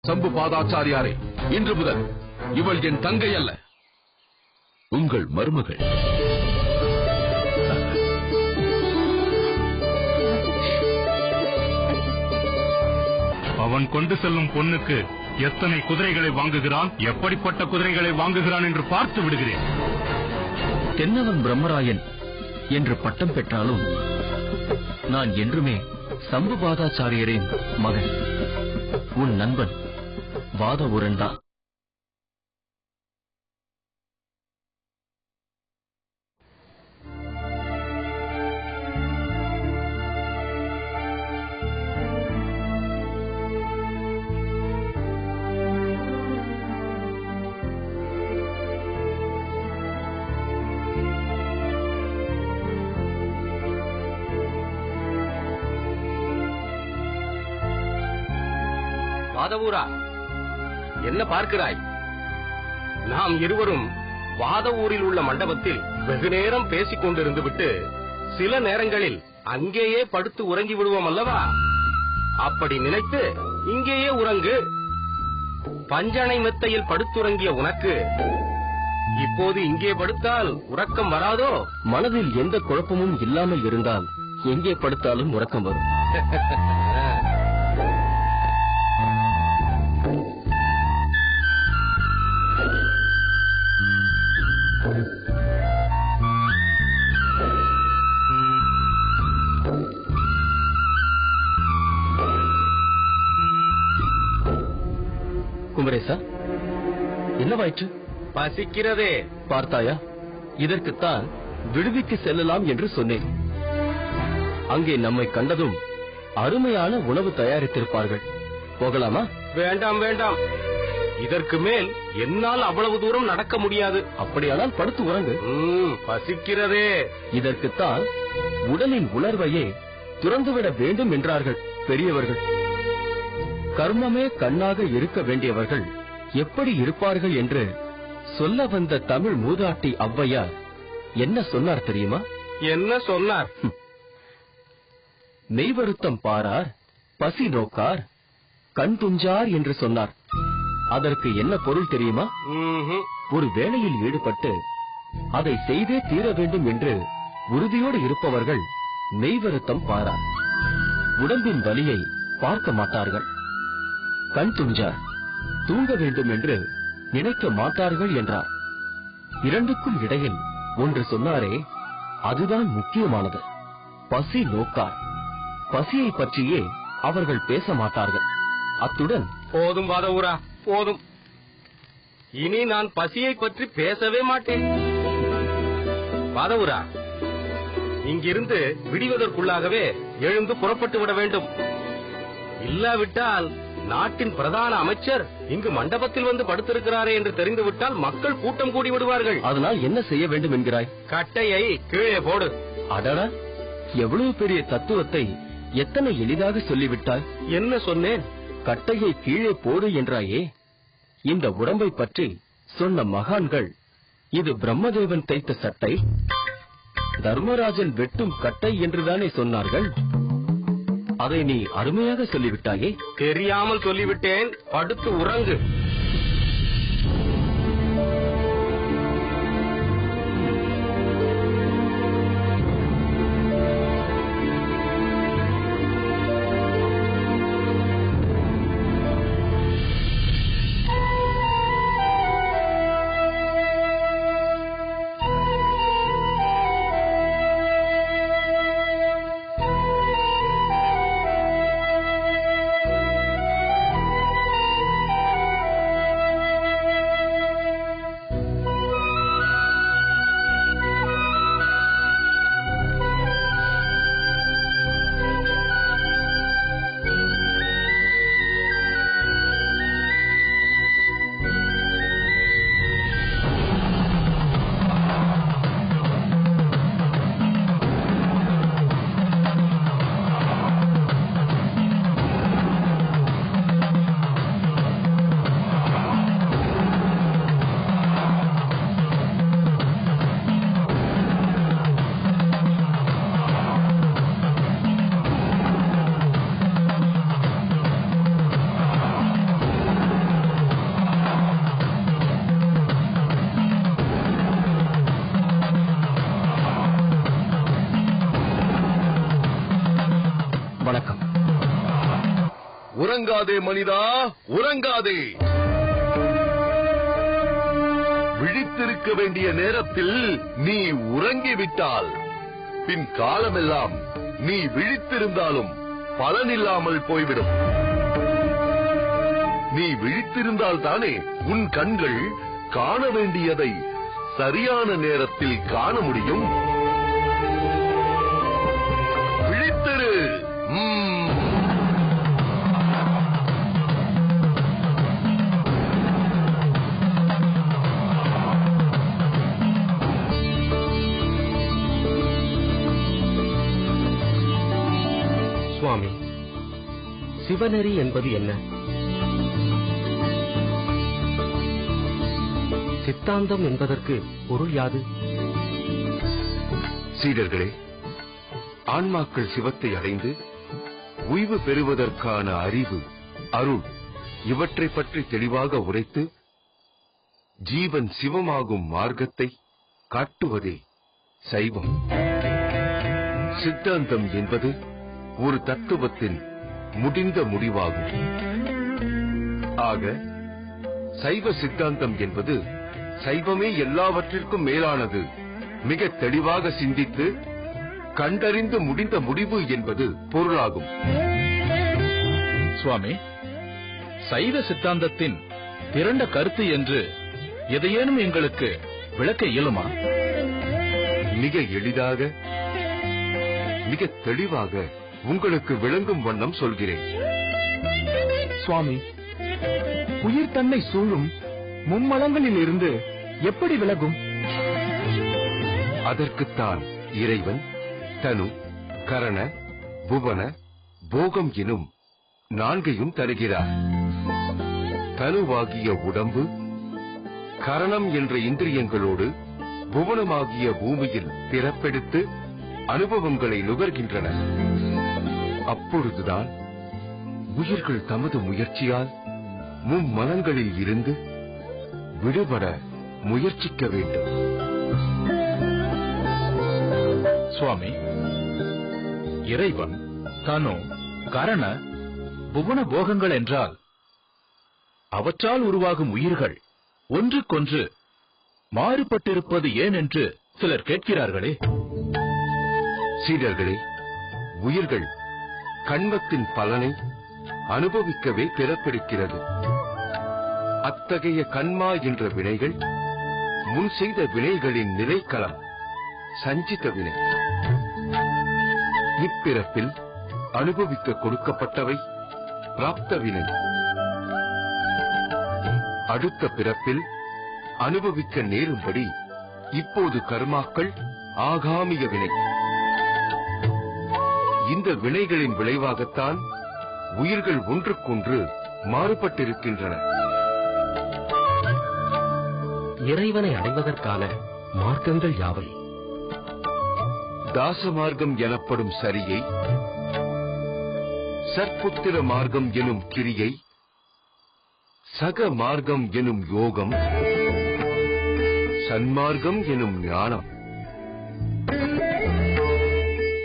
சம்பு பாதாச்சாரியாரே, இன்று முதல் இவள் என் தங்கை அல்ல, உங்கள் மருமகள். அவன் கொண்டு செல்லும் பொண்ணுக்கு எத்தனை குதிரைகளை வாங்குகிறான், எப்படிப்பட்ட குதிரைகளை வாங்குகிறான் என்று பார்த்து விடுகிறேன். தென்னவன் பிரம்மராயன் என்று பட்டம் பெற்றாலும் நான் என்றுமே சம்பு பாதாச்சாரியரின் மகன். உன் நண்பன் வாதவூரன் தான். வாதவூரா, என்ன பார்க்கிறாய்? நாம் இருவரும் வாதவூரில் உள்ள மண்டபத்தில் வெகு நேரம் பேசிக் கொண்டிருந்து விட்டு சில நேரங்களில் அங்கேயே படுத்து உறங்கி விடுவோம் அல்லவா? அப்படி நினைத்து இங்கேயே உறங்கு. பஞ்சனை மெத்தையில் படுத்துறங்கிய உனக்கு இப்போது இங்கே படுத்தால் உறக்கம் வராதோ? மனதில் எந்த குழப்பமும் இல்லாமல் இருந்தால் எங்கே படுத்தாலும் உறக்கம் வரும். குமரேசா, என்னவாயிற்று? பசிக்கிறதே. பார்த்தாயா, இதற்குத்தான் விடுதிக்கு செல்லலாம் என்று சொன்னேன். அங்கே நம்மை கண்டதும் அருமையான உணவு தயாரித்திருப்பார்கள். போகலாமா? வேண்டாம் வேண்டாம், இதற்கு மேல் என்னால் அவ்வளவு தூரம் நடக்க முடியாது. அப்படியானால் படுத்து உறங்கு. பசிக்கிறதே. இதற்குத்தான் உடலின் உணர்வையே துறந்துவிட வேண்டும் என்றார்கள் பெரியவர்கள். கர்மமே கண்ணாக இருக்க வேண்டியவர்கள் எப்படி இருப்பார்கள் என்று சொல்ல வந்த தமிழ் மூதாட்டி ஔவையார் என்ன சொன்னார் தெரியுமா? என்ன சொன்னார்? மெய்வருத்தம் பாரார், பசி நோக்கார், கண் துஞ்சார் என்று சொன்னார். அதற்கு என்ன பொருள் தெரியுமா? ஒரு வேலையில் ஈடுபட்டு அதை செய்தே தீர வேண்டும் என்று உறுதியோடு இருப்பவர்கள் மெய்வருத்தம் பாரார். உடம்பின் வலியை பார்க்க மாட்டார்கள். கண் துஞ்சார், தூங்க வேண்டும் என்று நினைக்க மாட்டார்கள் என்றார். இரண்டுக்கும் இடையில் ஒன்று சொன்னாரே, அதுதான் முக்கியமானது. பசி நோக்கார். பசியை பற்றியே அவர்கள் பேச மாட்டார்கள். அத்துடன் போதும் வாதவூரா, போதும். இனி நான் பசியை பற்றி பேசவே மாட்டேன். வாதவூரா, இங்கிருந்து விடுவதற்குள்ளாகவே எழுந்து புறப்பட்டு விட வேண்டும். இல்லாவிட்டால் நாட்டின் பிரதான அமைச்சர் இங்கு மண்டபத்தில் வந்து படுத்திருக்கிறாரே என்று தெரிந்துவிட்டால் மக்கள் கூட்டம் கூடி விடுவார்கள். அதனால் என்ன செய்ய வேண்டும் என்கிறாய்? கட்டையை கீழே போடு. அடடா, எவ்வளவு பெரிய தத்துவத்தை எத்தனை எளிதாக சொல்லிவிட்டாய். என்ன சொன்னேன்? கட்டையை கீழே போடு என்றாயே. இந்த உடம்பை பற்றி சொன்ன மகான்கள் இது பிரம்மதேவன் தைத்த சட்டை, தர்மராஜன் வெட்டும் கட்டை என்றுதானே சொன்னார்கள். அதை நீ அருமையாக சொல்லிவிட்டாயே. தெரியாமல் சொல்லிவிட்டேன். படுத்து உறங்கு. உறங்காதே மனிதா, உறங்காதே. விழித்திருக்க வேண்டிய நேரத்தில் நீ உறங்கிவிட்டால் பின் காலமெல்லாம் நீ விழித்திருந்தாலும் பலனில்லாமல் போய்விடும். நீ விழித்திருந்தால் தானே உன் கண்கள் காண வேண்டியதை சரியான நேரத்தில் காண முடியும். விழித்திரு. சுவாமி, சிவநெறி என்பது என்ன? சித்தாந்தம் என்பதற்கு பொருள் யாது? சீடர்களே, ஆன்மாக்கள் சிவத்தை அடைந்து உய்வு பெறுவதற்கான அறிவு, அருள் இவற்றைப் பற்றி தெளிவாக உரைத்து ஜீவன் சிவமாகும் மார்க்கத்தை காட்டுவதே சைவம். சித்தாந்தம் என்பது ஒரு தத்துவத்தின் முடிந்த முடிவாகும். ஆக சைவ சித்தாந்தம் என்பது சைவமே எல்லாவற்றிற்கும் மேலானது, மிக தெளிவாக சிந்தித்து கண்டறிந்து முடிந்த முடிவு என்பது பொருளாகும். சுவாமி, சைவ சித்தாந்தத்தின் திரண்ட கருத்து என்று எதையேனும் எங்களுக்கு விளக்க இயலுமா? மிக எளிதாக, மிக தெளிவாக உங்களுக்கு விளங்கும் வண்ணம் சொல்கிறேன். சுவாமி, உயிர் தன்னை சூழும் மும்மலங்களில் இருந்து எப்படி விலகும்? அதற்குத்தான் இறைவன் தனு, கரண, புவன, போகம் எனும் நான்கையும் தருகிறார். தனுவாகிய உடம்பு, கரணம் என்ற இந்திரியங்களோடு புவனமாகிய பூமியில் பிறப்பெடுத்து அனுபவங்களை நுகர்கின்றன. அப்பொழுதுதான் உயிர்கள் தமது முயற்சியால் மும்மலங்களில் இருந்து விடுபட முயற்சிக்க வேண்டும். சுவாமி, இறைவன் தனு, கரண, புவன போகங்கள் என்றால் அவற்றால் உருவாகும் உயிர்கள் ஒன்றுக்கொன்று மாறுபட்டிருப்பது ஏன் என்று சிலர் கேட்கிறார்களே. சீடர்களே, உயிர்கள் கண்மத்தின் பலனை அனுபவிக்கவே பிறப்பெடுக்கிறது. அத்தகைய கண்மா என்ற வினைகள் முன் செய்த வினைகளின் நிலைக்களம், சஞ்சித வினை. இப்பிறப்பில் அனுபவிக்க கொடுக்கப்பட்டவை பிராப்த வினை. அடுத்த பிறப்பில் அனுபவிக்க நேரும்படி இப்போது கர்மாக்கள் ஆகாமிய வினை. இந்த வினைகளின் விளைவாகத்தான் உயிர்கள் ஒன்றுக்கொன்று மாறுபட்டிருக்கின்றன. இறைவனை அடைவதற்கான மார்க்கங்கள் யாவை? தாச மார்க்கம் எனப்படும் சரியை, சற்புத்திர மார்க்கம் எனும் கிரியை, சக மார்க்கம் எனும் யோகம், சன்மார்க்கம் எனும் ஞானம்.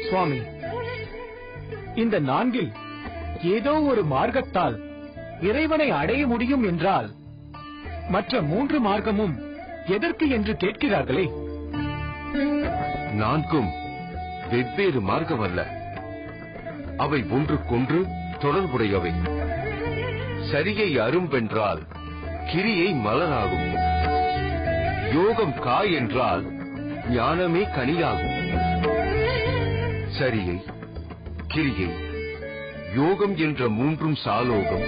சுவாமி, இந்த நான்கில் ஏதோ ஒரு மார்க்கத்தால் இறைவனை அடைய முடியும் என்றால் மற்ற 3 மார்க்கமும் எதற்கு என்று கேட்கிறார்களே. நான்கும் வெவ்வேறு மார்க்கம் அல்ல, அவை ஒன்றுக்கொன்று தொடர்புடையவை. சரியை அரும்பென்றால் கிரியை மலராகும். யோகம் காய் என்றால் ஞானமே கனியாகும். சரியை, கிரியை, யோகம் என்ற 3 சாலோகம்,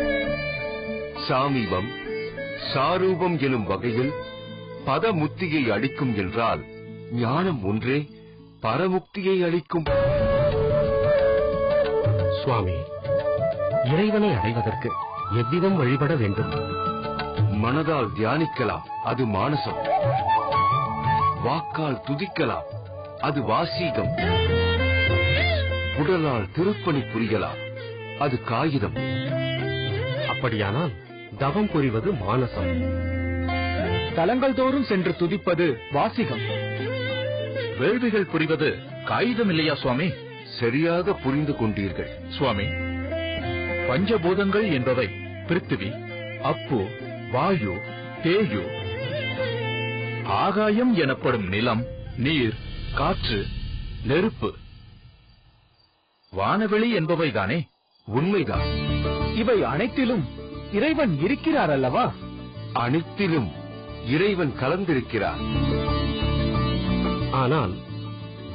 சாமீபம், சாரூபம் எனும் வகையில் பதமுக்தியை அளிக்கும் என்றால் ஞானம் ஒன்றே பரமுக்தியை அளிக்கும். சுவாமி, இறைவனை அடைவதற்கு எவ்விதம் வழிபட வேண்டும்? மனதால் தியானிக்கலாம், அது மானசம். வாக்கால் துதிக்கலாம், அது வாசீகம். உடலால் திருப்பணி புரியலாம், அது காகிதம். அப்படியானால் தவம் புரிவது மானசம். தலங்கள் தோறும் சென்று துதிப்பது வாசிகம். வேள்விகள் புரிவது காகிதம் இல்லையா சுவாமி? சரியாக புரிந்து கொண்டீர்கள். சுவாமி, பஞ்சபூதங்கள் என்பவை பிருத்திவி, அப்பு, வாயு, தேயு. ஆகாயம் எனப்படும் நிலம், நீர், காற்று, நெருப்பு. வானவெளி என்பவைதானே? உண்மைதான். இவை அனைத்திலும் இறைவன் இருக்கிறார் அல்லவா? அனைத்திலும் இறைவன் கலந்திருக்கிறார். ஆனால்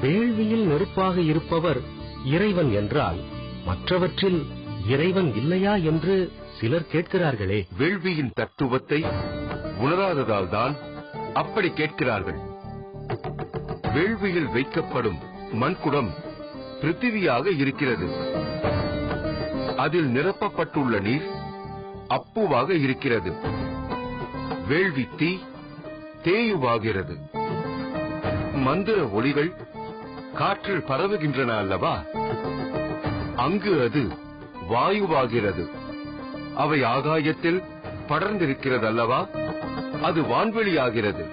வேள்வியில் நெருப்பாக இருப்பவர் இறைவன் என்றால் மற்றவற்றில் இறைவன் இல்லையா என்று சிலர் கேட்கிறார்களே. வேள்வியின் தத்துவத்தை உணராததால் தான் அப்படி கேட்கிறார்கள். வேள்வியில் வைக்கப்படும் மண்குடம் பிருத்திவியாக இருக்கிறது. அதில் நிரப்பப்பட்டுள்ள நீர் அப்புவாக இருக்கிறது. வேள்வி தீ தேயுவாகிறது. மந்திர ஒளிகள் காற்றில் பரவுகின்றன அல்லவா? அங்கு அது வாயுவாகிறது. அவை ஆகாயத்தில் படர்ந்திருக்கிறது அல்லவா? அது வான்வெளியாகிறது.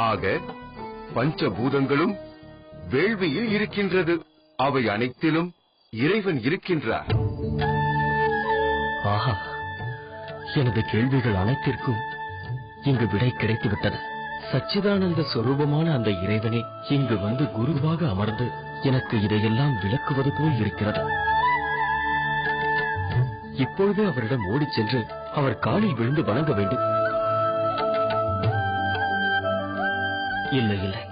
ஆக பஞ்சபூதங்களும் வேள்வியில் இருக்கின்றது. அவை அனைத்திலும் இறைவன் இருக்கின்றார். ஆஹா, எனது கேள்விகள் அனைத்திற்கும் இங்கு விடை கிடைத்துவிட்டது. சச்சிதானந்த சொரூபமான அந்த இறைவனே இங்கு வந்து குருவாக அமர்ந்து எனக்கு இதையெல்லாம் விளக்குவது போல் இருக்கிறது. இப்பொழுது அவரிடம் ஓடிச் சென்று அவர் காலில் விழுந்து வணங்க வேண்டும். இல்லை இல்லை,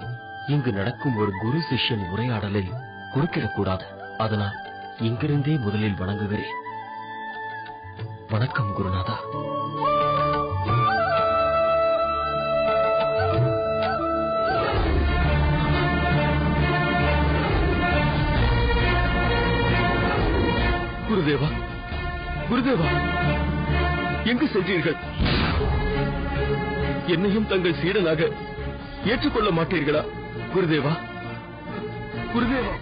இங்கு நடக்கும் ஒரு குரு சிஷ்யன் உரையாடலில் குறுக்கிடக்கூடாது. அதனால் இங்கிருந்தே முதலில் வணங்குகிறேன். வணக்கம் குருநாதா. குருதேவா, குருதேவா, எங்கு சென்றீர்கள்? என்னையும் தங்கள் சீடனாக ஏற்றுக்கொள்ள மாட்டீர்களா குருதேவா? குருதேவா,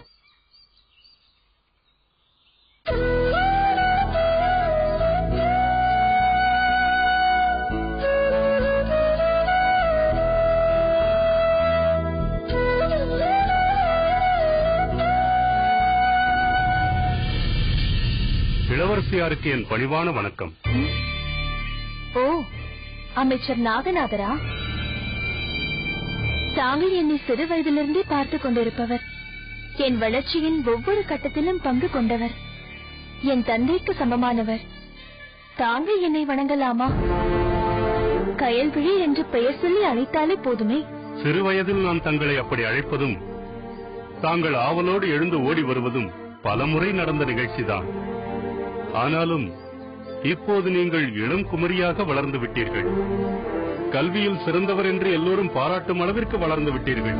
இளவரசியாருக்கு என் பணிவான வணக்கம். ஓ, அமைச்சர் நாகநாதரா? தாங்கள் என்னை சிறு வயதிலிருந்தே பார்த்துக் கொண்டிருப்பவர். என் வளர்ச்சியின் ஒவ்வொரு கட்டத்திலும் பங்கு கொண்டவர். என் தந்தைக்கு சமமானவர். தாங்கள் என்னை வணங்கலாமா? கயல்விழி என்று பெயர் சொல்லி அழைத்தாலே போதுமே. சிறு வயதில் நான் தங்களை அப்படி அழைப்பதும் தாங்கள் ஆவலோடு எழுந்து ஓடி வருவதும் பலமுறை நடந்த நிகழ்ச்சிதான். ஆனாலும் இப்போது நீங்கள் இளம் குமரியாக வளர்ந்து விட்டீர்கள். கல்வியில் சிறந்தவர் என்று எல்லோரும் பாராட்டும் அளவிற்கு வளர்ந்து விட்டீர்கள்.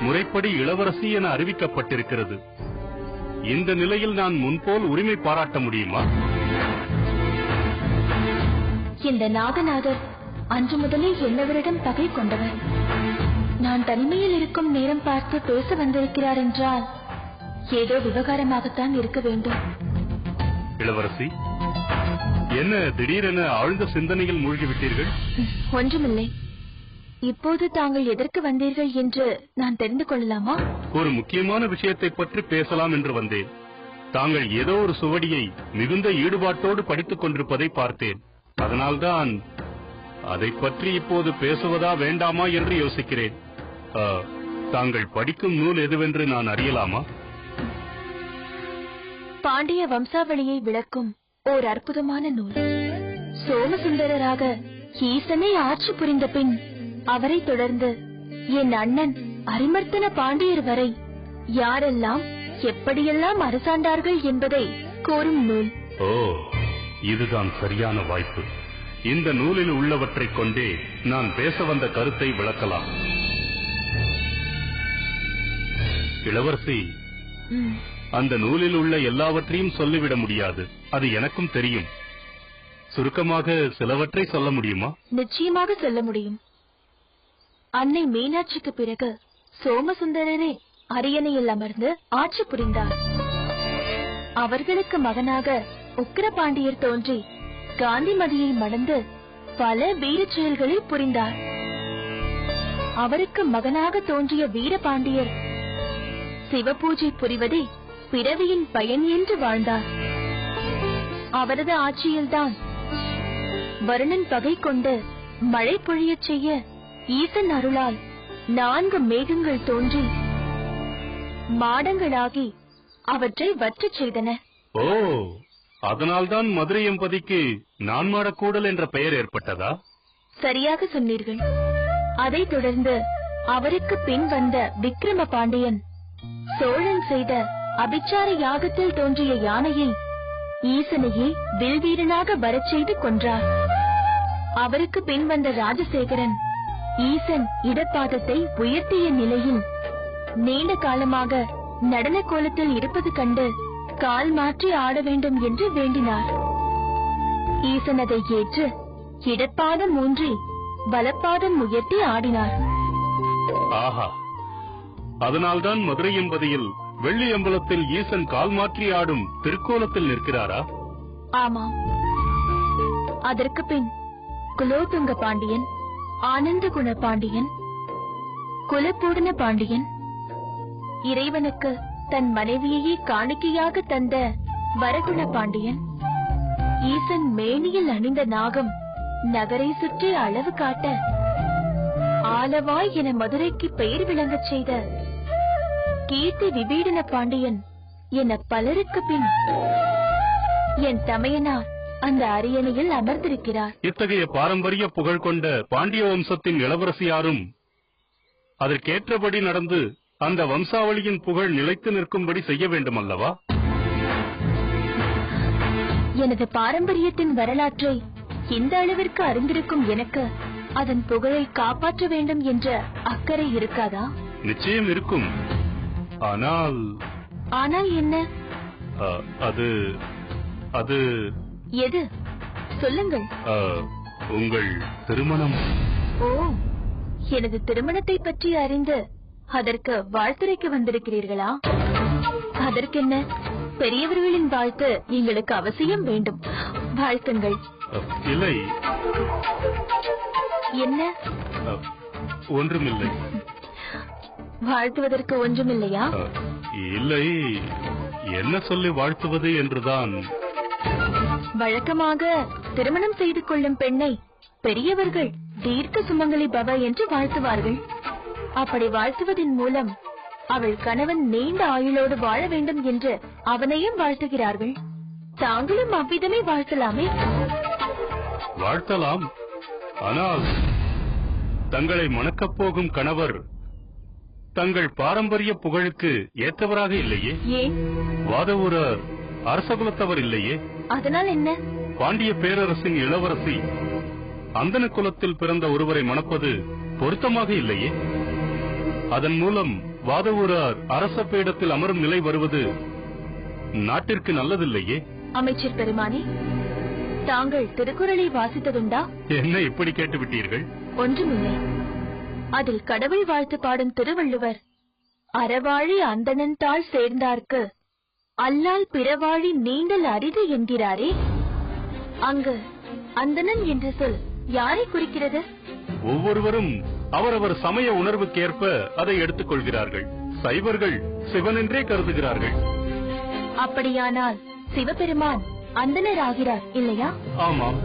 முறைப்படி இளவரசி என அறிவிக்கப்பட்டிருக்கிறது. இந்த நிலையில் நான் முன்போல் உரிமை பாராட்ட முடியுமா? இந்த நாகநாதர் அன்று முதலே என்னவரிடம் பகை கொண்டவர். நான் தனிமையில் இருக்கும் நேரம் பார்த்து பேச வந்திருக்கிறார் என்றால் ஏதோ விவகாரமாகத்தான் இருக்க வேண்டும். இளவரசி, என்ன திடீரென ஆழ்ந்த சிந்தனையில் மூழ்கிவிட்டீர்கள்? ஒன்றுமில்லை. இப்போது தாங்கள் எதற்கு வந்தீர்கள் என்று நான் தெரிந்து கொள்ளலாமா? ஒரு முக்கியமான விஷயத்தை பற்றி பேசலாம் என்று வந்தேன். தாங்கள் ஏதோ ஒரு சுவடியை மிகுந்த ஈடுபாட்டோடு படித்துக் கொண்டிருப்பதை பார்த்தேன். அதனால்தான் அதை பற்றி இப்போது பேசுவதா வேண்டாமா என்று யோசிக்கிறேன். தாங்கள் படிக்கும் நூல் எதுவென்று நான் அறியலாமா? பாண்டிய வம்சாவளியை விளக்கும் ஓர் அற்புதமான நூல். சோமசுந்தரராக ஈசனை ஆட்சி புரிந்த பின் அவரை தொடர்ந்து என் அண்ணன் அரிமர்த்தன பாண்டியர் வரை யாரெல்லாம் எப்படியெல்லாம் அரசாண்டார்கள் என்பதை கூறும் நூல். ஓ, இதுதான் சரியான வாய்ப்பு. இந்த நூலில் உள்ளவற்றைக் கொண்டே நான் பேச வந்த கருத்தை விளக்கலாம். இளவரசி, அந்த நூலில் உள்ள எல்லாவற்றையும் சொல்லிவிட முடியாது. அது எனக்கும் தெரியும். சுருக்கமாக சிலவற்றை சொல்ல முடியுமா? நிச்சயமாக சொல்ல முடியும். அன்னை மீனாட்சிக்கு பிறகு சோமசுந்தரரே அரியணையில் அமர்ந்து ஆட்சி புரிந்தார். அவர்களுக்கு மகனாக உக்கிரபாண்டியர் தோன்றி காந்திமதியை மணந்து பல வீரச் செயல்களை புரிந்தார். அவருக்கு மகனாக தோன்றிய வீரபாண்டியர் சிவபூஜை புரிவதை பிறவியின் பயன் என்று வாழ்ந்தார். அவரது ஆட்சியில்தான் வருணன் பகை கொண்டு மழை பொழியச் செய்ய ஈசன் அருளால் 4 மேகங்கள் தோன்றி மாடங்களாகி அவற்றை வற்றச் செய்தன. ஓ, அதனால்தான் மதுரை எம்பதிக்கு நான்மாடக்கூடல் என்ற பெயர் ஏற்பட்டதா? சரியாக சொன்னீர்கள். அதைத் தொடர்ந்து அவருக்கு பின் வந்த விக்ரம பாண்டியன் சோழன் செய்த அபிச்சார யாகத்தில் தோன்றிய யானையை ஈசனையே வில்வீரனாக வரச் செய்து கொன்றார். அவருக்கு பின் வந்த ராஜசேகரன் ஈசன் இடப்பாதத்தை உயர்த்திய நிலையில் நீண்ட காலமாக நடன கோலத்தில் இருப்பது கண்டு கால் மாற்றி ஆட வேண்டும் என்று வேண்டினார். ஈசன் அதை ஏற்று இடப்பாதம் ஊன்றி வலப்பாதம் உயர்த்தி ஆடினார். ஆஹா, அதனால்தான் மதுரை எம்பதியில் வெள்ளி அம்பலத்தில் ஈசன் கால் மாற்றி ஆடும் திருக்கோலத்தில் நிற்கிறாரா? ஆமாம். அதற்கு பின் குலோத்துங்க பாண்டியன், ஆனந்த குண பாண்டியன், குலப்பூர்ண பாண்டியன், இறைவனுக்கு தன் மனைவியையே காணிக்கையாக தந்த வரகுண பாண்டியன், ஈசன் மேனியில் அணிந்த நாகம் நகரை சுற்றி அளவு காட்ட ஆலவாய் என மதுரைக்கு பெயர் விளங்கச் செய்த கீர்த்தி விபீடன பாண்டியன் என பலருக்கு பின் என் தமையனார் அந்த அரியணையில் அமர்ந்திருக்கிறார். இத்தகைய பாரம்பரிய புகழ் கொண்ட பாண்டிய வம்சத்தின் இளவரசியாரும் அதற்கேற்றபடி நடந்து அந்த வம்சாவளியின் புகழ் நிலைத்து நிற்கும்படி செய்ய வேண்டும் அல்லவா? எனது பாரம்பரியத்தின் வரலாற்றை இந்த அளவிற்கு அறிந்திருக்கும் எனக்கு அதன் புகழை காப்பாற்ற வேண்டும் என்ற அக்கறை இருக்காதா? நிச்சயம் இருக்கும். ஆனால் என்ன? அது எது? சொல்லுங்கள். உங்கள் திருமணம். ஓ, எனது திருமணத்தை பற்றி அறிந்து அதற்கு வாழ்த்துரைக்கு வந்திருக்கிறீர்களா? அதற்கென்ன, பெரியவர்களின் வாழ்த்து எங்களுக்கு அவசியம் வேண்டும். வாழ்த்துங்கள். இல்லை. என்ன? ஒன்றுமில்லை. வாழ்த்துவதற்கு ஒன்றுமில்லையா? இல்லை, என்ன சொல்லி வாழ்த்துவது என்றுதான். வழக்கமாக திருமணம் செய்து கொள்ளும் பெண்ணை பெரியவர்கள் தீர்க்க சுமங்கலி பவ என்று வாழ்த்துவார்கள். அப்படி வாழ்த்துவதன் மூலம் அவள் கணவன் நீண்ட ஆயுளோடு வாழ வேண்டும் என்று அவனையும் வாழ்த்துகிறார்கள். தாங்களும் அவ்விதமே வாழ்த்தலாமே? வாழ்த்தலாம். ஆனால் தங்களை மணக்கப் போகும் கணவர் தங்கள் பாரம்பரிய புகழுக்கு ஏற்றவராக இல்லையே. ஏன்? வாதவூரர் அரசகுலத்தவர் இல்லையே. அதனால் என்ன? பாண்டிய பேரரசின் இளவரசி அந்தன குலத்தில் பிறந்த ஒருவரை மணப்பது பொருத்தமாக இல்லையே. அதன் மூலம் வாதவூரர் அரச பீடத்தில் அமரும் நிலை வருவது நாட்டிற்கு நல்லதில்லையே. அமைச்சர் பெருமானே, தாங்கள் திருக்குறளை வாசித்ததுண்டா? என்ன இப்படி கேட்டுவிட்டீர்கள்? ஒன்றுமில்லை. அதில் கடவுள் வாழ்த்து பாடும் திருவள்ளுவர் அறவாழி அந்தணன் தாள் சேர்ந்தார்க்கு அல்லால் பிறவாழி நீண்டல் அரிது என்கிறாரே. அங்கு அந்தணன் என்ற சொல் யாரை குறிக்கிறது? ஒவ்வொருவரும் அவரவர் சமய உணர்வுக்கேற்ப அதை எடுத்துக் கொள்கிறார்கள். சைவர்கள் சிவனென்றே கருதுகிறார்கள். அப்படியானால் சிவபெருமான் அந்தணர் ஆகிறார் இல்லையா? ஆமாம்.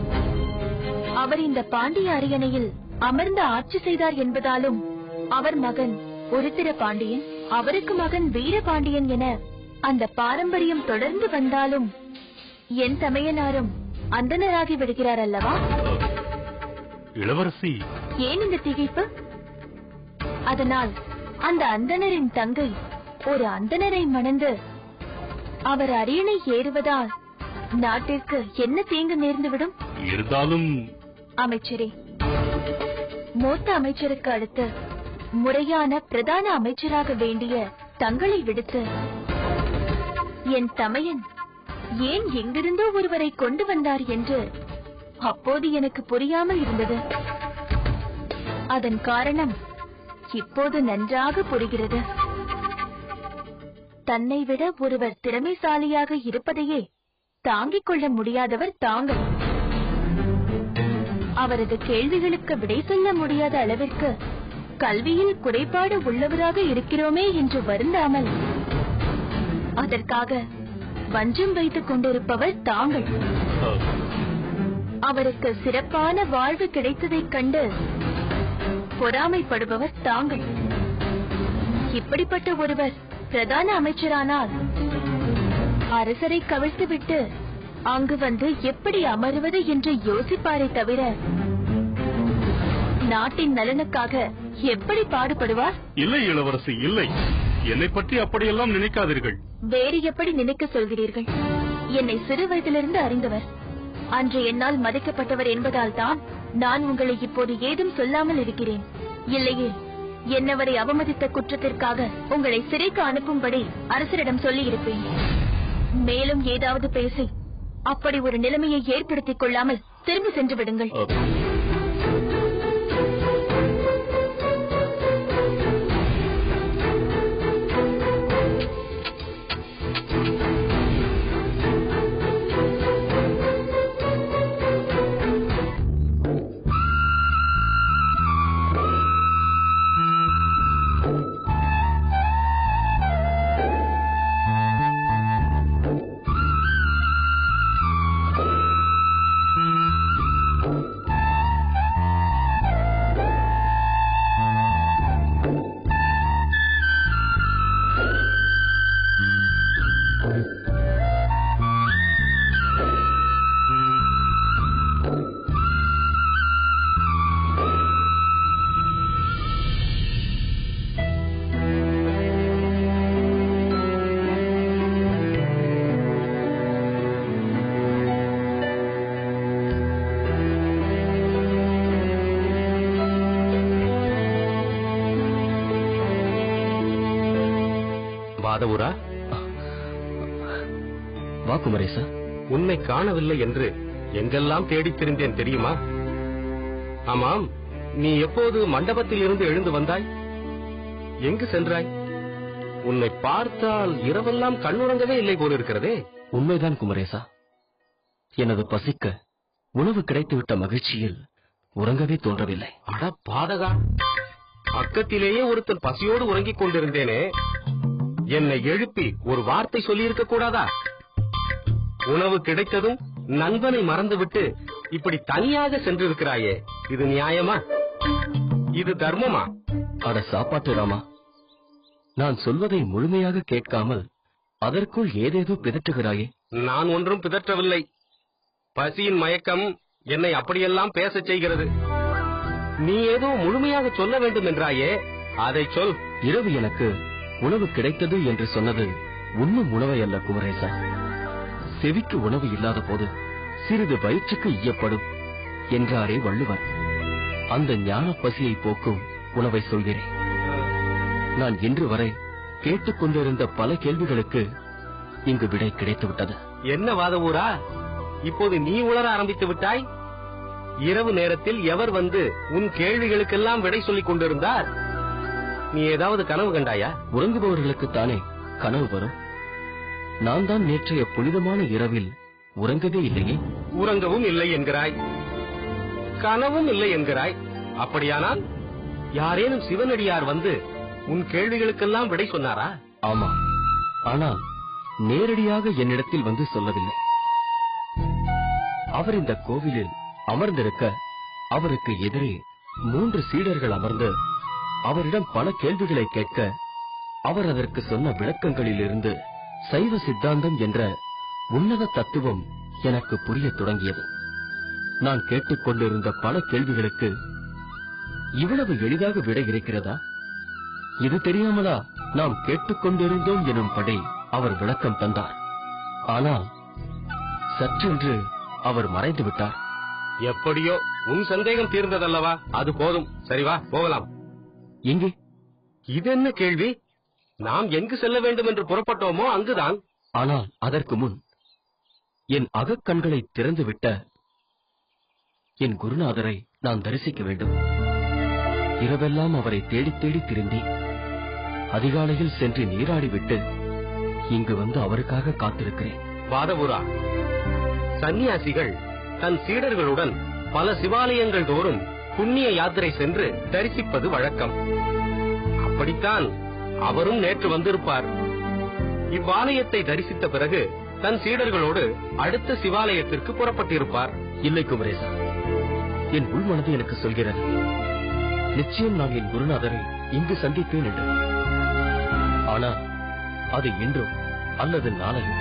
அவர் இந்த பாண்டிய அரியணையில் அமர்ந்து ஆட்சி செய்தார் என்பதாலும் அவர் மகன் உருத்திர பாண்டியன், அவருக்கு மகன் வீரபாண்டியன் என அந்த பாரம்பரியம் தொடர்ந்து வந்தாலும் என் தமையனாரும் அந்தணராகி விடுகிறார் அல்லவா? இளவரசி, ஏன் இந்த திகைப்பு? அதனால் அந்த அந்தணரின் தங்கை ஒரு அந்தணரை மணந்து அவர் அரியணை ஏறுவதால் நாட்டிற்கு என்ன தீங்கு நேர்ந்துவிடும்? இருந்தாலும் அமைச்சரே, மூத்த அமைச்சருக்கு அடுத்து முறையான பிரதான அமைச்சராக வேண்டிய தங்களை விடுத்து என் தமையன் ஏன் எங்கிருந்தோ ஒருவரை கொண்டு வந்தார் என்று அப்போது எனக்கு புரியாமல் இருந்தது. அதன் காரணம் இப்போது நன்றாக புரிகிறது. தன்னை விட ஒருவர் திறமைசாலியாக இருப்பதையே தாங்கிக் கொள்ள முடியாதவர் தாங்கள். அவரது கேள்விகளுக்கு விடை சொல்ல முடியாத அளவிற்கு கல்வியில் குறைபாடு உள்ளவராக இருக்கிறோமே என்று வருந்தாமல் அதற்காக வஞ்சம் வைத்துக் கொண்டிருப்பவர் தாங்கள். அவருக்கு சிறப்பான வாழ்வு கிடைத்ததைக் கண்டு பொறாமைப்படுபவர் தாங்கள். இப்படிப்பட்ட ஒருவர் பிரதான அமைச்சரானால் அரசரை கவிழ்த்துவிட்டு அங்கு வந்து எப்படி அமர்வது என்று யோசிப்பாரே தவிர நாட்டின் நலனுக்காக எப்படி பாடுபடுவார்? இல்லை இளவரசி, இல்லை. என்னை பற்றி அப்படியெல்லாம் நினைக்காதீர்கள். வேறு எப்படி நினைக்க சொல்கிறீர்கள்? என்னை சிறு வயதிலிருந்து அறிந்தவர், அன்று என்னால் மதிக்கப்பட்டவர் என்பதால் தான் நான் உங்களை இப்போது ஏதும் சொல்லாமல் இருக்கிறேன். இல்லையே என்னவரை அவமதித்த குற்றத்திற்காக உங்களை சிறைக்கு அனுப்பும்படி அரசரிடம் சொல்லி இருப்பேன். மேலும் ஏதாவது பேசி அப்படி ஒரு நிலைமையை ஏற்படுத்திக் கொள்ளாமல் திரும்பி சென்று விடுங்கள். வாதவூரா, வா குமரேசா. உன்னை காணவில்லை என்று எங்கெல்லாம் தேடித் திரிந்தேன் தெரியுமா? ஆமாம், நீ எப்போது மண்டபத்தில் இருந்து எழுந்து வந்தாய்? எங்கு சென்றாய்? உன்னை பார்த்தால் இரவெல்லாம் கண்ணுறங்கவே இல்லை போலிருக்கிறதே. உண்மைதான் குமரேசா. எனது பசிக்க உணவு கிடைத்துவிட்ட மகிழ்ச்சியில் உறங்கவே தோன்றவில்லை. அட பாதகா, பக்கத்திலேயே ஒருத்தன் பசியோடு உறங்கிக் கொண்டிருந்தேனே, என்னை எழுப்பி ஒரு வார்த்தை சொல்லியிருக்க கூடாதா? உணவு கிடைத்ததும் நண்பனை மறந்துவிட்டு இப்படி தனியாக சென்றிருக்கிறாயே, இது நியாயமா? இது தர்மமா? அட சாப்பாட்டு ராமா, நான் சொல்வதை முழுமையாக கேட்காமல் அதற்குள் ஏதேதோ பிதற்றுகிறாயே. நான் ஒன்றும் பிதற்றவில்லை. பசியின் மயக்கம் என்னை அப்படியெல்லாம் பேசச் செய்கிறது. நீ ஏதோ முழுமையாக சொல்ல வேண்டும் என்றாயே, அதை சொல். இரவு எனக்கு உணவு கிடைத்தது என்று சொன்னது உண்ணும் உணவை அல்ல குமரேசா. செவிக்கு உணவு இல்லாத போது சிறிது வயிற்றுக்கு ஈயப்படும் என்றாரே வள்ளுவர். அந்த ஞான பசியை போக்கும் உணவை சொல்கிறேன். நான் இன்று வரை கேட்டுக்கொண்டிருந்த பல கேள்விகளுக்கு இங்கு விடை கிடைத்துவிட்டது. என்ன வாதவூரா, இப்போது நீ உளர ஆரம்பித்து விட்டாய்? இரவு நேரத்தில் எவர் வந்து உன் கேள்விகளுக்கெல்லாம் விடை சொல்லிக் கொண்டிருந்தார்? நீ ஏதாவது கனவு கண்டாயா? உறங்குபவர்களுக்குத்தானே கனவு வரும். நான் தான் நேற்றைய புனிதமான இரவில் உறங்கவே இல்லையே. உறங்கவும் இல்லை என்கிறாய், கனவும் இல்லை என்கிறாய். அப்படியானால் யாரேனும் சிவனடியார் வந்து உன் கேள்விகளுக்கெல்லாம் விடை சொன்னாரா? ஆமா, ஆனால் நேரடியாக என்னிடத்தில் வந்து சொல்லவில்லை. அவர் இந்த கோவிலில் அமர்ந்திருக்க அவருக்கு எதிரே 3 சீடர்கள் அமர்ந்து அவரிடம் பல கேள்விகளை கேட்க அவர் அதற்கு சொன்ன விளக்கங்களிலிருந்து சைவ சித்தாந்தம் என்ற உன்னத தத்துவம் எனக்கு புரியத் தொடங்கியது. நான் கேட்டுக்கொண்டிருந்த பல கேள்விகளுக்கு இவ்வளவு எளிதாக விடை இருக்கிறதா? இது தெரியாமலா நாம் கேட்டுக்கொண்டிருந்தோம் எனும்படி அவர் விளக்கம் தந்தார். ஆனால் சற்றென்று அவர் மறைந்து விட்டார். எப்படியோ உன் சந்தேகம் தீர்ந்ததல்லவா, அது போதும். சரிவா, போகலாம். எங்கே? இது என்ன கேள்வி? நாம் எங்கு செல்ல வேண்டும் என்று புறப்பட்டோமோ அங்குதான். ஆனால் அதற்கு முன் என் அகக்கண்களை திறந்துவிட்ட என் குருநாதரை நான் தரிசிக்க வேண்டும். இரவெல்லாம் அவரை தேடி தேடி திரும்பி அதிகாலையில் சென்று நீராடிவிட்டு இங்கு வந்து அவருக்காக காத்திருக்கிறேன். வாதவூரா, சந்நியாசிகள் தன் சீடர்களுடன் பல சிவாலயங்கள் தோறும் புண்ணிய யாத்திரை சென்று தரிசிப்பது வழக்கம். அப்படித்தான் அவரும் நேற்று வந்திருப்பார். இவ்வாலயத்தை தரிசித்த பிறகு தன் சீடர்களோடு அடுத்த சிவாலயத்திற்கு புறப்பட்டிருப்பார். இல்லை குமரேசா, என் உள்மனது எனக்கு சொல்கிறது, நிச்சயம் நான் என் குருநாதரை இங்கு சந்திப்பேன் என்று. ஆனால் அது இன்றோ அல்லது நாளையோ,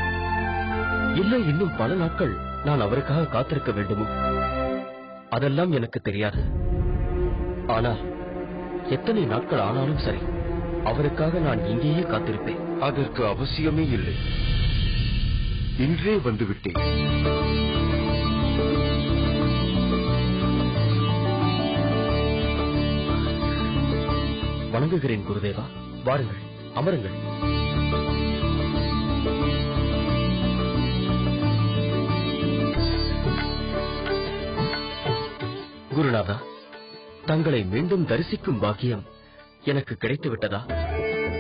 இல்லை இன்னும் பல நாட்கள் நான் அவருக்காக காத்திருக்க வேண்டுமோ, அதெல்லாம் எனக்கு தெரியாது. ஆனால் எத்தனை நாட்கள் ஆனாலும் சரி, அவருக்காக நான் இங்கேயே காத்திருப்பேன். அதற்கு அவசியமே இல்லை. இன்றே வந்துவிட்டேன். வணங்குகிறேன் குருதேவா. வாருங்கள், அமருங்கள். குருநாதா, தங்களை மீண்டும் தரிசிக்கும் பாக்கியம் எனக்கு கிடைத்து விட்டதா?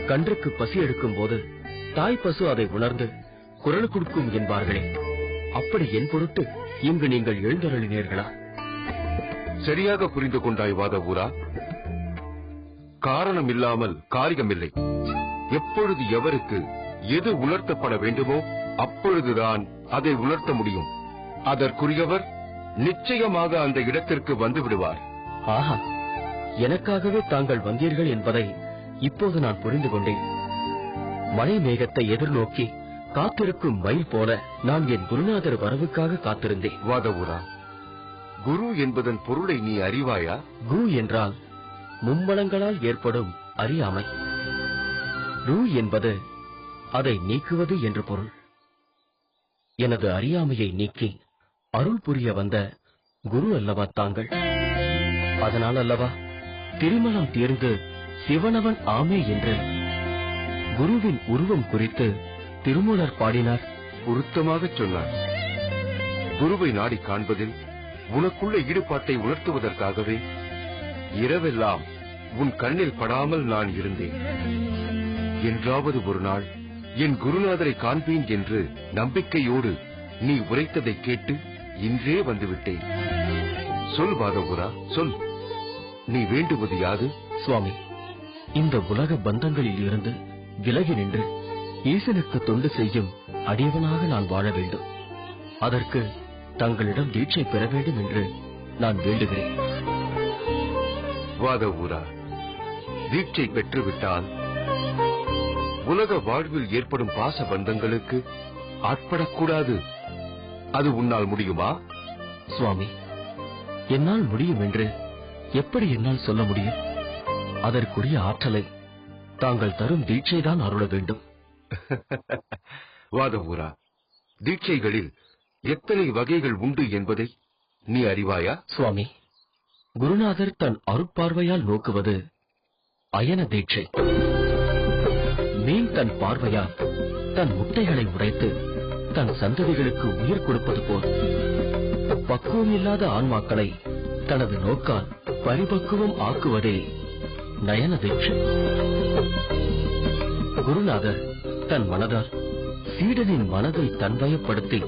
கன்றுக்கு பசி எடுக்கும் போது தாய் பசு அதை உணர்ந்து குரல் கொடுக்கும் என்பார்களே, அப்படி என் பொருட்டு இங்கு நீங்கள் எழுந்தருளினீர்களா? சரியாக புரிந்து கொண்டாய் வாதவூரா. காரணம் இல்லாமல் காரியமில்லை. எப்பொழுது எவருக்கு எது உணர்த்தப்பட வேண்டுமோ அப்பொழுதுதான் அதை உணர்த்த முடியும். அதற்குரியவர் நிச்சயமாக அந்த இடத்திற்கு வந்து விடுவார். ஆஹா, எனக்காகவே தாங்கள் வந்தீர்கள் என்பதை இப்போது நான் புரிந்து கொண்டேன். மழை மேகத்தை எதிர்நோக்கி காத்திருக்கும் மயில் போல நான் என் குருநாதர் வரவுக்காக காத்திருந்தேன். வாதவூரா, குரு என்பதன் பொருளை நீ அறிவாயா? கு என்றால் மும்மலங்களால் ஏற்படும் அறியாமை. ரு என்பது அதை நீக்குவது என்று பொருள். எனது அறியாமையை நீக்கி அருள் புரிய வந்த குரு அல்லவா தாங்கள்? அதனால் அல்லவா திருமணம் தீர்ந்து சிவனவன் ஆமே என்று குருவின் உருவம் குறித்து திருமூலர் பாடினார். பொருத்தமாகச் சொன்னார். குருவை நாடி காண்பதில் உனக்குள்ள ஈடுபாட்டை உணர்த்துவதற்காகவே இரவெல்லாம் உன் கண்ணில் படாமல் நான் இருந்தேன். என்றாவது ஒரு நாள் என் குருநாதரை காண்பேன் என்று நம்பிக்கையோடு நீ உரைத்ததை கேட்டு இன்றே வந்துவிட்டேன். சொல் வாதவூரா, சொல். நீ வேண்டுவது யாது? சுவாமி, இந்த உலக பந்தங்களில் இருந்து விலகி நின்று ஈசனுக்கு தொண்டு செய்யும் அடியவனாக நான் வாழ வேண்டும். அதற்கு தங்களிடம் தீட்சை பெற வேண்டும் என்று நான் வேண்டுகிறேன். வாதவூரா, தீட்சை பெற்றுவிட்டால் உலக வாழ்வில் ஏற்படும் பாச பந்தங்களுக்கு ஆட்படக்கூடாது. அது உன்னால் முடியுமா? சுவாமி, என்னால் முடியும் என்று எப்படி என்னால் சொல்ல முடியும்? அதற்குரிய ஆற்றலை தாங்கள் தரும் தீட்சைதான் அருள வேண்டும். வாதவூரா, தீட்சைகளில் எத்தனை வகைகள் உண்டு என்பதை நீ அறிவாயா? சுவாமி, குருநாதர் தன் அருட்பார்வையால் நோக்குவது அயன தீட்சை. மீன் தன் பார்வையால் தன் முட்டைகளை உடைத்து தன் சந்ததிகளுக்கு உயிர் கொடுப்பது போல் பக்குவம் இல்லாத ஆன்மாக்களை தனது நோக்கால் பரிபக்குவம் ஆக்குவதே நயன தீட்சை. குருநாதர் தன் மனதால் சீடனின் மனதை தன்வயப்படுத்தி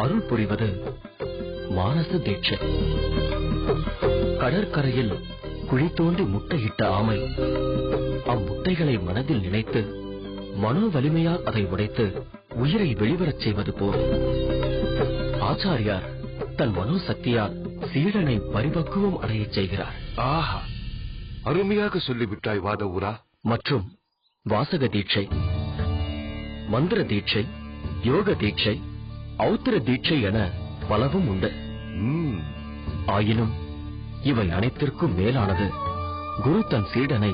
அருள் புரிவது மானச தீட்சை. கடற்கரையில் குழி தோண்டி முட்டையிட்ட ஆமை அம்முட்டைகளை மனதில் நினைத்து மனோ வலிமையால் அதை உடைத்து உயிரை வெளிவரச் செய்வது போல் ஆச்சாரியார் தன் மனோ சக்தியால் சீடனை பரிபக்குவம் அடையச் செய்கிறார். ஆஹா, அருமையாக சொல்லிவிட்டாய் வாதவூரா. மற்றும் வாசக தீட்சை, மந்திர தீட்சை, யோக தீட்சை, ஔத்திர தீட்சை என பலவும் உண்டு. ஆயினும் இவை அனைத்திற்கும் மேலானது குரு தன் சீடனை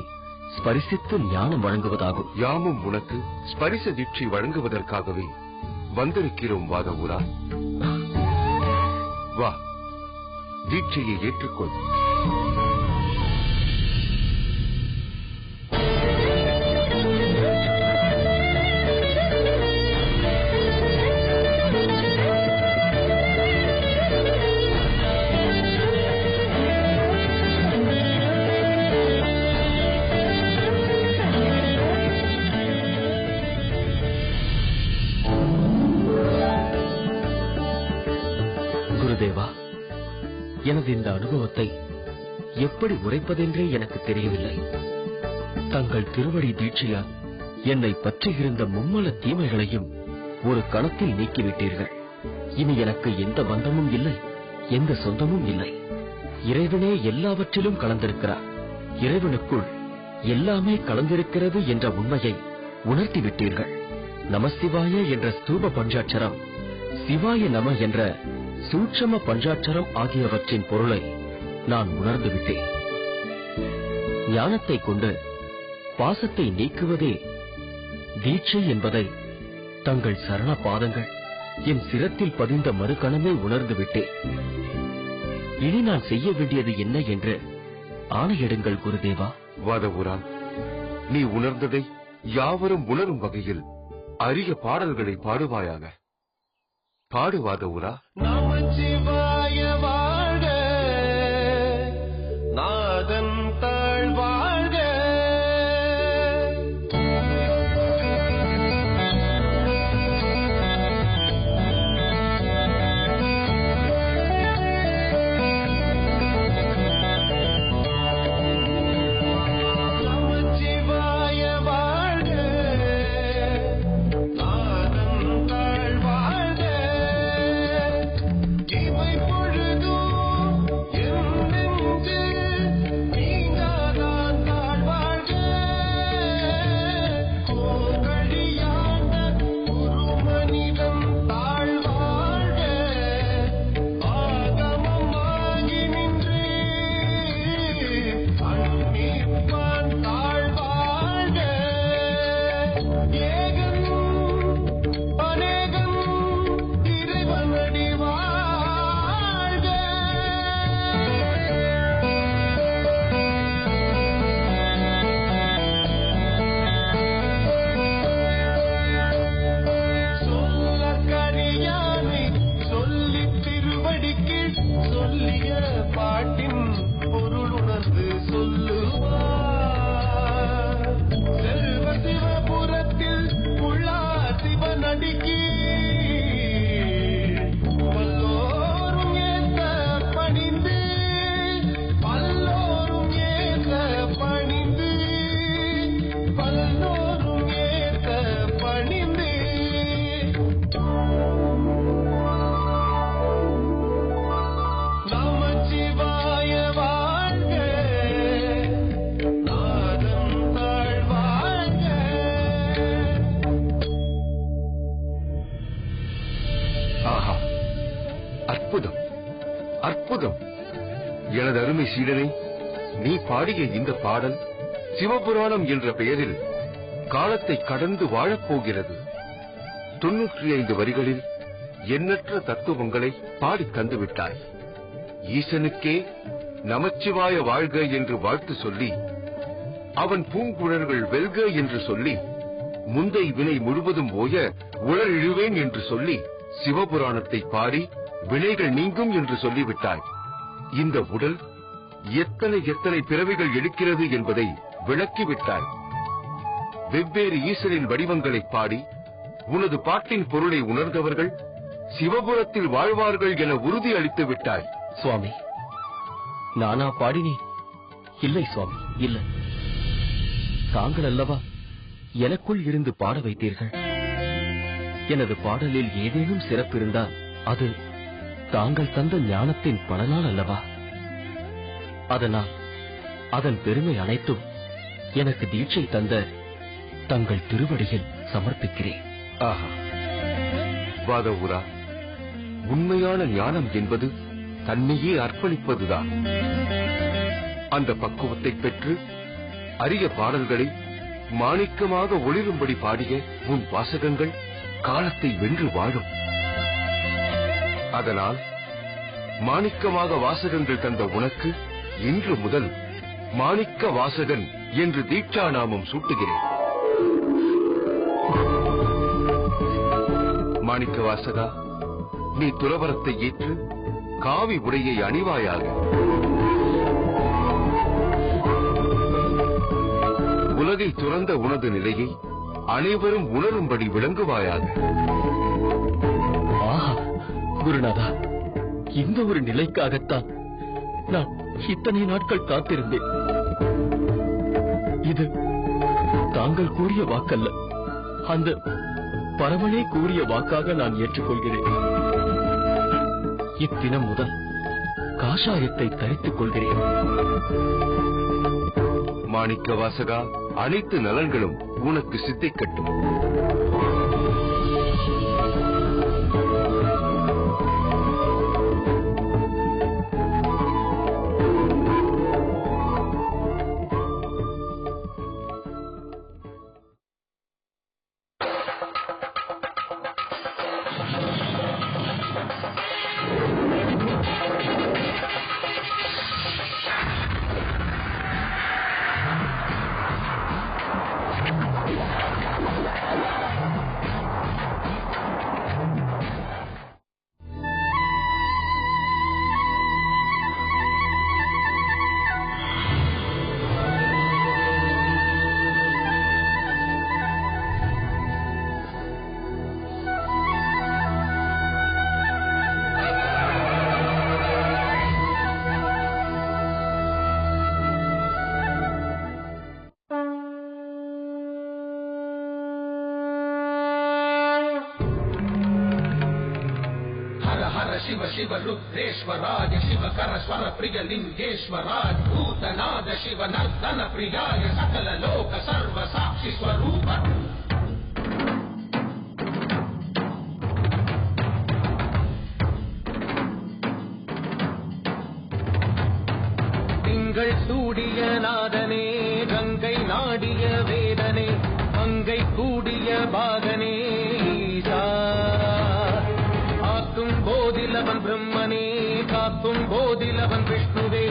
ஸ்பரிசித்து ஞானம் வழங்குவதாகும். யாமும் உனக்கு ஸ்பரிச தீட்சை வழங்குவதற்காகவே வந்திருக்கிறோம் வாதவூரா. வா, தீட்சையை ஏற்றுக்கொள். குருதேவா, எனது இந்த அனுபவத்தை எப்படி உரைப்பதென்றே எனக்கு தெரியவில்லை. தங்கள் திருவடி தீட்சையால் என்னை பற்றி இருந்த மும்மல தீமைகளையும் ஒரு கணத்தில் நீக்கிவிட்டீர்கள். இனி எனக்கு எந்த பந்தமும் இல்லை, எந்த சொந்தமும் இல்லை. இறைவனே எல்லாவற்றிலும் கலந்திருக்கிறார். இறைவனுக்குள் எல்லாமே கலந்திருக்கிறது என்ற உண்மையை உணர்த்திவிட்டீர்கள். நமசிவாய என்ற ஸ்தூப பஞ்சாட்சரம், சிவாய நம என்ற சூட்சம பஞ்சாட்சரம் ஆகியவற்றின் பொருளை நான் உணர்ந்து விட்டேன். ஞானத்தை கொண்டு பாசத்தை நீக்குவதே தீட்சை என்பதை தங்கள் சரண பாதங்கள் என் சிரத்தில் பதிந்த மறுகணமே உணர்ந்து விட்டேன். இனி நான் செய்ய வேண்டியது என்ன என்று ஆணையிடுங்கள் குருதேவா. வாதவூரா, நீ உணர்ந்ததை யாவரும் உணரும் வகையில் அரிய பாடல்களை பாடுவாயாக. பாடு வாதவூரா. நமச்சிவாய வாழ்க, நாதன் தாழ் வாழ்க. எனது அருமை சீடனே, நீ பாடிய இந்த பாடல் சிவபுராணம் என்ற பெயரில் காலத்தை கடந்து வாழப்போகிறது. 95 வரிகளில் எண்ணற்ற தத்துவங்களை பாடித் தந்துவிட்டாய். ஈசனுக்கே நமச்சிவாய வாழ்க என்று வாழ்த்து சொல்லி, அவன் பூங்குழல்கள் வெல்க என்று சொல்லி, முந்தை வினை முழுவதும் ஓய உளறிழுவேன் என்று சொல்லி, சிவபுராணத்தை பாடி வினைகள் நீங்கும் என்று சொல்லிவிட்டாய். இந்த உடல் எத்தனை எத்தனை பிறவிகள் எடுக்கிறது என்பதை விளக்கிவிட்டாய். வெவ்வேறு ஈசனின் வடிவங்களை பாடி உனது பாட்டின் பொருளை உணர்ந்தவர்கள் சிவபுரத்தில் வாழ்வார்கள் என உறுதி அளித்து விட்டாய். சுவாமி, நானா பாடினேன்? இல்லை சுவாமி, இல்லை. தாங்கள் அல்லவா எனக்குள் இருந்து பாட வைத்தீர்கள். எனது பாடலில் ஏதேனும் சிறப்பு இருந்தால் அது தாங்கள் தந்த ஞானத்தின் பலனால் அல்லவா? அதனால் அதன் பெருமை அனைத்தும் எனக்கு தீட்சை தந்த தங்கள் திருவடியில் சமர்ப்பிக்கிறேன். ஆஹா, வாதவூரா, உண்மையான ஞானம் என்பது தன்னையே அர்ப்பணிப்பதுதான். அந்த பக்குவத்தை பெற்று அரிய பாடல்களை மாணிக்கமாக ஒளிரும்படி பாடிய உன் வாசகங்கள் காலத்தை வென்று வாழும். அதனால் மாணிக்கமாக வாசகங்கள் தந்த உனக்கு இன்று முதல் மாணிக்க வாசகன் என்று தீட்சா நாமம் சூட்டுகிறேன். மாணிக்க வாசகா, நீ துறவரத்தை ஏற்று காவி உடையை அணிவாயாக. உலகை துறந்த உனது நிலையை அனைவரும் உணரும்படி விளங்குவாயாக. குருநாதா, இந்த ஒரு நிலைக்காகத்தான் நான் இத்தனை நாட்கள் காத்திருந்தேன். இது தாங்கள் கூறிய வாக்கல்ல, அந்த பரமனே கூறிய வாக்காக நான் ஏற்றுக்கொள்கிறேன். இத்தினம் முதல் காஷாயத்தை தரித்துக் கொள்கிறேன். மாணிக்க வாசகா, அனைத்து நலன்களும் உனக்கு சித்திக்கட்டும். शिव शिव रुद्रेश्वराय शिवकर स्वर प्रिय लिंगेश्वराय भूतनाद शिव नर्तन प्रियाय सकल लोक सर्व साक्षी स्वरूप திங்கள் சூடிய நாதனே கங்கை நாடிய வேதனே அங்கை கூடிய பாகனே ஆக்கும் போதிலவன் பிரம்மனே காக்கும் போதிலவன் விஷ்ணுவே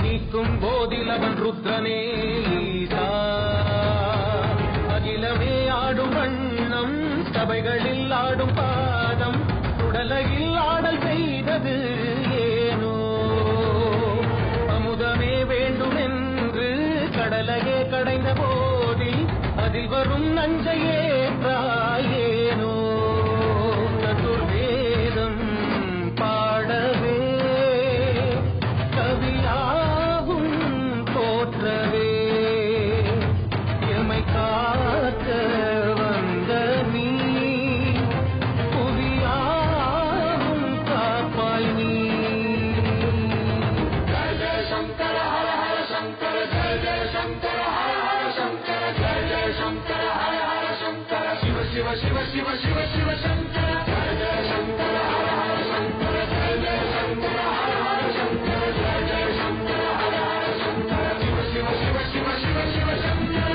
நீக்கும் போதிலவன் ருத்ரனே அகிலமே ஆடும் வண்ணம் சபைகளில் ஆடும் பாதம் உடலையில் ஆடல் செய்தது ஏனோ அமுதமே வேண்டும் என்று கடலையே கடைந்த போதில் அதில் வரும் நஞ்சையே ஏனோ சதுர்வேதம் பாடவே கவியாகும் போற்றவே எமை காக்க வந்த நீ புவியாகும் காப்பாய் நீ ஜய ஜய சங்கர ஹர ஹர சங்கர ஜய ஜய சங்கர ஹர ஹர சங்கர ஜய ஜய சங்கர ஹர ஹர சங்கர சிவ சிவ சிவ சிவ சிவ சிவ சங்கர ஜய ஜய சங்கர ஹர ஹர சங்கர ஜய ஜய சங்கர ஹர ஹர சங்கர ஜய ஜய சங்கர ஹர ஹர சங்கர சிவ சிவ சிவ சிவ சிவ சிவ சங்கர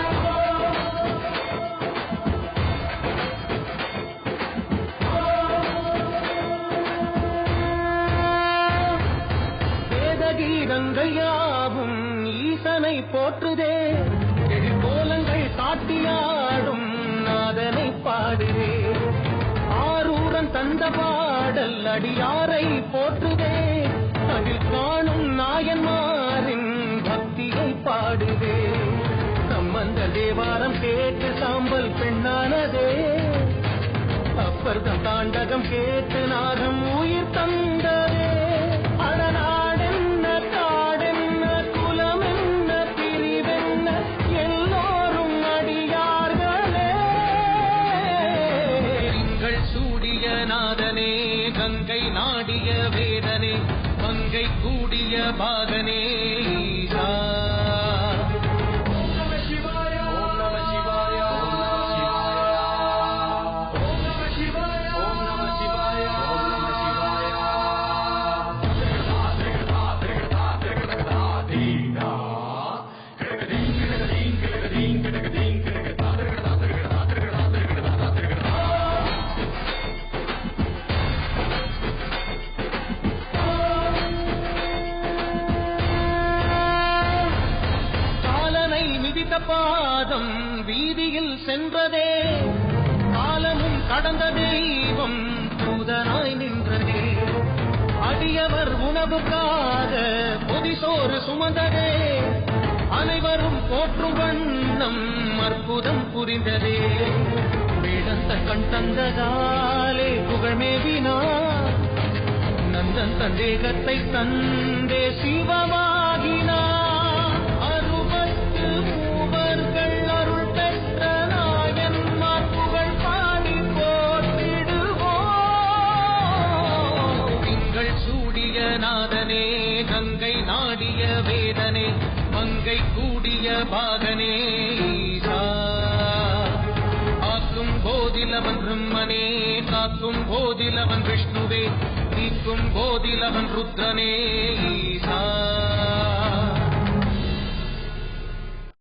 வேதகீதங்கள் யாவும் ஈசனை போற்றுதே எதிர்கோலங்கள் காட்டியாடும் நாதனை பாடுதே ஆரூரன் தந்த பாடல் அடியாரை போற்றுதே அதில் காணும் நாயன்மாரின் பக்தியை பாடுதே சம்பந்த தேவாரம் கேட்டு சாம்பல் பெண்ணானதே அப்பர்தம் தாண்டகம் கேட்டு நாகம் உயிர் தந்ததே அடநாடென்ன காடென்ன குலமென்ன பிரிவென்ன எல்லோரும் அடியார்களே திங்கள் சூடிய நாதனே கங்கை நாடிய வேதனே மங்கை கூடிய பாகனே ஈசா பாதம் வீதியில் சென்றதே காலமும் கடந்த தெய்வம் தூதனாய் நின்றதே அடியவர் உணவுக்காக பொதிசோறு சுமந்ததே அனைவரும் போற்றும் வண்ணம் அற்புதம் புரிந்ததே வேடந்த கண் தந்ததாலே புகழ்மேவினார் நந்தன் தந்தேகத்தை தந்தே சிவமாகினார் அருள் பெற்ற வேதனே மங்கை கூடிய பாகனே ஈசா ஆக்கும் போதிலவன் பிரம்மனே காக்கும் போதிலவன் விஷ்ணுவே நீக்கும் போதிலவன் ருத்ரனே ஈசா